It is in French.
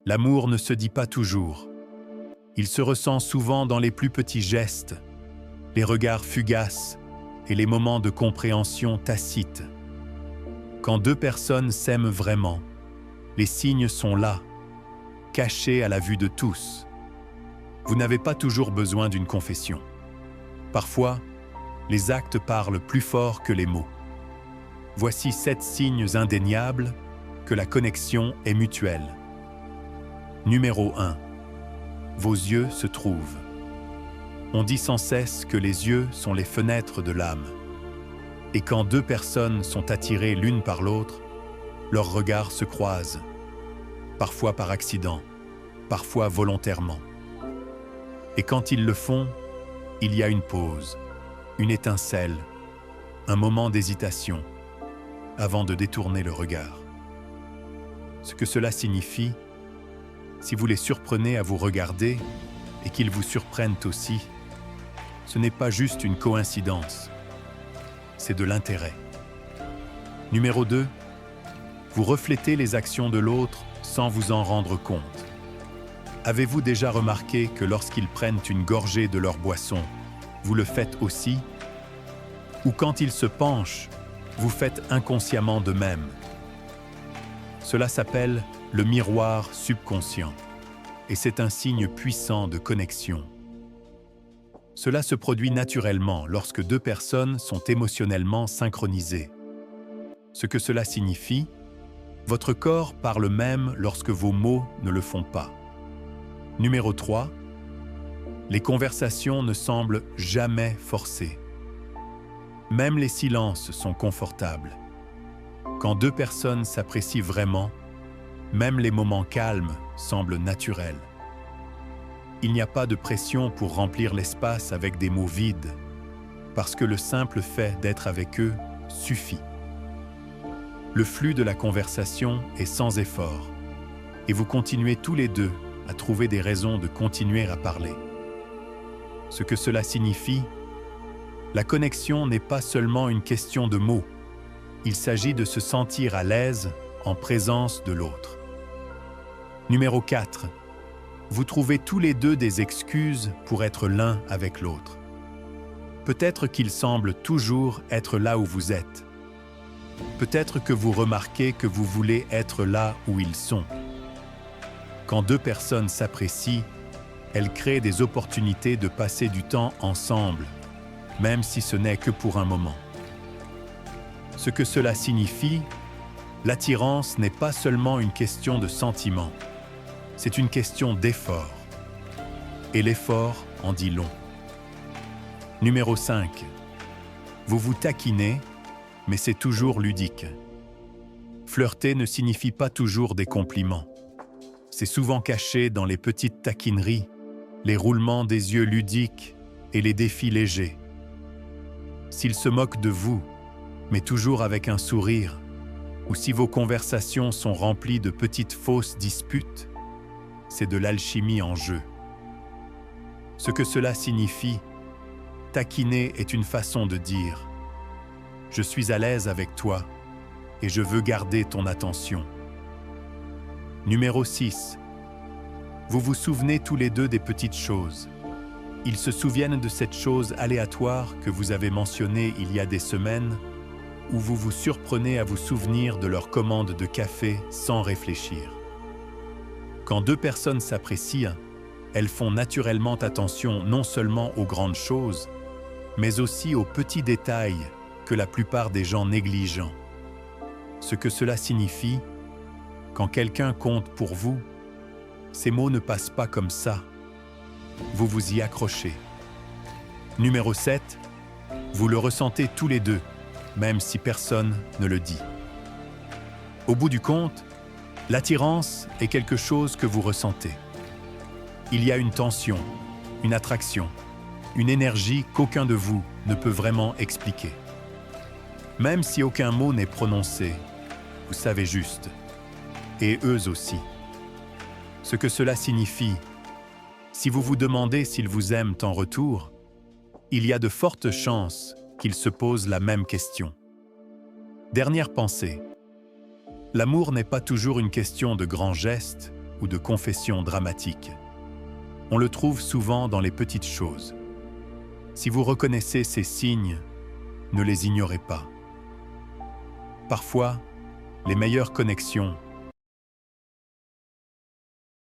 L'amour ne se dit pas toujours. Il se ressent souvent dans les plus petits gestes, les regards fugaces et les moments de compréhension tacite. Quand deux personnes s'aiment vraiment, les signes sont là, cachés à la vue de tous. Vous n'avez pas toujours besoin d'une confession. Parfois, les actes parlent plus fort que les mots. Voici 7 signes indéniables que la connexion est mutuelle. Numéro 1. Vos yeux se trouvent. On dit sans cesse que les yeux sont les fenêtres de l'âme. Et quand deux personnes sont attirées l'une par l'autre, leurs regards se croisent, parfois par accident, parfois volontairement. Et quand ils le font, il y a une pause, une étincelle, un moment d'hésitation, avant de détourner le regard. Ce que cela signifie, si vous les surprenez à vous regarder et qu'ils vous surprennent aussi, ce n'est pas juste une coïncidence, c'est de l'intérêt. Numéro 2, vous reflétez les actions de l'autre sans vous en rendre compte. Avez-vous déjà remarqué que lorsqu'ils prennent une gorgée de leur boisson, vous le faites aussi? Ou quand ils se penchent, vous faites inconsciemment de même? Cela s'appelle le miroir subconscient, et c'est un signe puissant de connexion. Cela se produit naturellement lorsque deux personnes sont émotionnellement synchronisées. Ce que cela signifie, votre corps parle même lorsque vos mots ne le font pas. Numéro 3, les conversations ne semblent jamais forcées. Même les silences sont confortables. Quand deux personnes s'apprécient vraiment, même les moments calmes semblent naturels. Il n'y a pas de pression pour remplir l'espace avec des mots vides, parce que le simple fait d'être avec eux suffit. Le flux de la conversation est sans effort, et vous continuez tous les deux à trouver des raisons de continuer à parler. Ce que cela signifie, la connexion n'est pas seulement une question de mots, il s'agit de se sentir à l'aise en présence de l'autre. Numéro 4. Vous trouvez tous les deux des excuses pour être l'un avec l'autre. Peut-être qu'ils semblent toujours être là où vous êtes. Peut-être que vous remarquez que vous voulez être là où ils sont. Quand deux personnes s'apprécient, elles créent des opportunités de passer du temps ensemble, même si ce n'est que pour un moment. Ce que cela signifie, l'attirance n'est pas seulement une question de sentiment, c'est une question d'effort. Et l'effort en dit long. Numéro 5. Vous vous taquinez, mais c'est toujours ludique. Flirter ne signifie pas toujours des compliments. C'est souvent caché dans les petites taquineries, les roulements des yeux ludiques et les défis légers. S'ils se moquent de vous, mais toujours avec un sourire, ou si vos conversations sont remplies de petites fausses disputes, c'est de l'alchimie en jeu. Ce que cela signifie, taquiner est une façon de dire « Je suis à l'aise avec toi et je veux garder ton attention ». Numéro 6. Vous vous souvenez tous les deux des petites choses. Ils se souviennent de cette chose aléatoire que vous avez mentionnée il y a des semaines, où vous vous surprenez à vous souvenir de leur commande de café sans réfléchir. Quand deux personnes s'apprécient, elles font naturellement attention non seulement aux grandes choses, mais aussi aux petits détails que la plupart des gens négligent. Ce que cela signifie, quand quelqu'un compte pour vous, ces mots ne passent pas comme ça. Vous vous y accrochez. Numéro 7. Vous le ressentez tous les deux, même si personne ne le dit. Au bout du compte, l'attirance est quelque chose que vous ressentez. Il y a une tension, une attraction, une énergie qu'aucun de vous ne peut vraiment expliquer. Même si aucun mot n'est prononcé, vous savez juste. Et eux aussi. Ce que cela signifie, si vous vous demandez s'ils vous aiment en retour, il y a de fortes chances qu'ils se posent la même question. Dernière pensée. L'amour n'est pas toujours une question de grands gestes ou de confession dramatique. On le trouve souvent dans les petites choses. Si vous reconnaissez ces signes, ne les ignorez pas. Parfois, les meilleures connexions